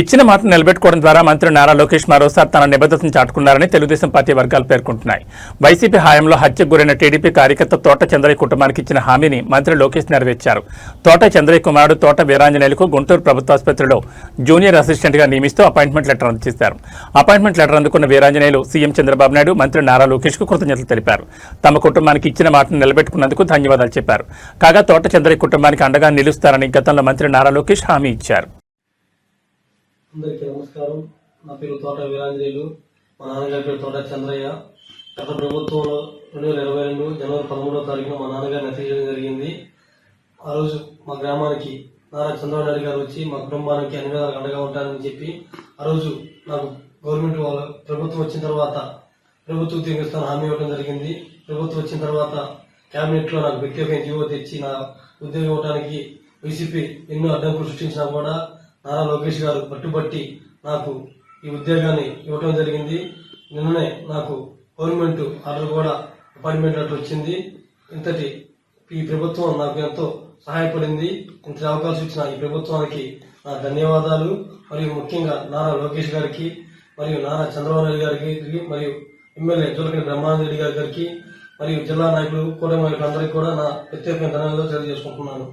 ఇచ్చిన మాటను నిలబెట్టుకోవడం ద్వారా మంత్రి నారా లోకేష్ మరోసారి తన నిబద్ధతను చాటుకున్నారని తెలుగుదేశం పార్టీ వర్గాలు పేర్కొంటున్నాయి. వైసీపీ హయాంలో హత్యకు గురైన టీడీపీ కార్యకర్త తోట చంద్రయ్య కుటుంబానికి ఇచ్చిన హామీని మంత్రి లోకేష్ నెరవేర్చారు. తోట చంద్రయ్య కుమారుడు తోట వీరాంజనేయులకు గుంటూరు ప్రభుత్వాసుపత్రిలో జూనియర్ అసిస్టెంట్గా నియమిస్తూ అపాయింట్మెంట్ లెటర్ అందజేశారు. అపాయింట్మెంట్ లెటర్ అందుకున్న వీరాంజనేయులు సీఎం చంద్రబాబు నాయుడు, మంత్రి నారా లోకేష్కు కృతజ్ఞతలు తెలిపారు. తమ కుటుంబానికి ఇచ్చిన మాటను నిలబెట్టుకున్నందుకు ధన్యవాదాలు చెప్పారు. కాగా తోట చంద్రయ్య కుటుంబానికి అండగా నిలుస్తారని గతంలో మంత్రి నారా లోకేష్ హామీ ఇచ్చారు. అందరికీ నమస్కారం. నా పేరు తోట వీరాంజనేయులు. మా నాన్నగారి పేరు తోట చంద్రయ్య. గత ప్రభుత్వంలో 2022 జనవరి 13వ తారీఖున మా నాన్నగారిని హత్య చేయడం జరిగింది. ఆ రోజు మా గ్రామానికి నారా చంద్రబాబు నాయుడు గారు వచ్చి మా కుటుంబానికి అన్ని విధాలుగా అండగా ఉంటారని చెప్పి ఆ రోజు నాకు గవర్నమెంట్ ప్రభుత్వం వచ్చిన తర్వాత ప్రభుత్వ ఉద్యోగస్తులను హామీ ఇవ్వడం జరిగింది. ప్రభుత్వం వచ్చిన తర్వాత కేబినెట్లో నాకు వ్యక్తిగత జీవో తెచ్చి నా ఉద్యోగం ఇవ్వడానికి వైసీపీ ఎన్నో అడ్డంకులు సృష్టించినా కూడా నారా లోకేష్ గారు పట్టుబట్టి నాకు ఈ ఉద్యోగాన్ని ఇవ్వడం జరిగింది. నిన్ననే నాకు గవర్నమెంట్ ఆర్డర్ కూడా అపాయింట్మెంట్ లెటర్ వచ్చింది. ఇంతటి ఈ ప్రభుత్వం నాకు ఎంతో సహాయపడింది. ఇంత అవకాశం ఇచ్చిన ఈ ప్రభుత్వానికి నా ధన్యవాదాలు. మరియు ముఖ్యంగా నారా లోకేష్ గారికి మరియు నారా చంద్రబాబు నాయుడు గారికి మరియు ఎమ్మెల్యే జోలకంటి బ్రహ్మానంద రెడ్డి గారికి మరియు జిల్లా నాయకులు కూటమి నాయకులందరికీ కూడా నా ప్రత్యేకమైన ధన్యవాదాలు తెలియజేసుకుంటున్నాను.